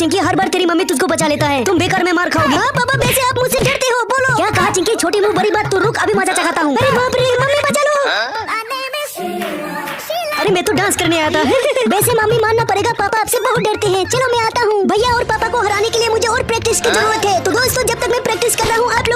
चिंकी, हर बार तेरी मम्मी तुझको बचा लेता है, तुम बेकार में मार खाओगी। हाँ पापा, वैसे आप मुझसे डरते हो, बोलो। क्या कहा चिंकी? छोटी मुंह बड़ी बात, तू रुक, अभी मजा चखाता हूँ। अरे बाप रे, मम्मी बचा लो। अरे मैं तो डांस करने आया था। वैसे मम्मी मानना पड़ेगा, पापा आपसे बहुत डरते हैं। चलो मैं आता हूँ। भैया और पापा को हराने के लिए मुझे और प्रैक्टिस की जरूरत है। तो दोस्तों, जब तक मैं प्रैक्टिस कर रहा हूँ, आप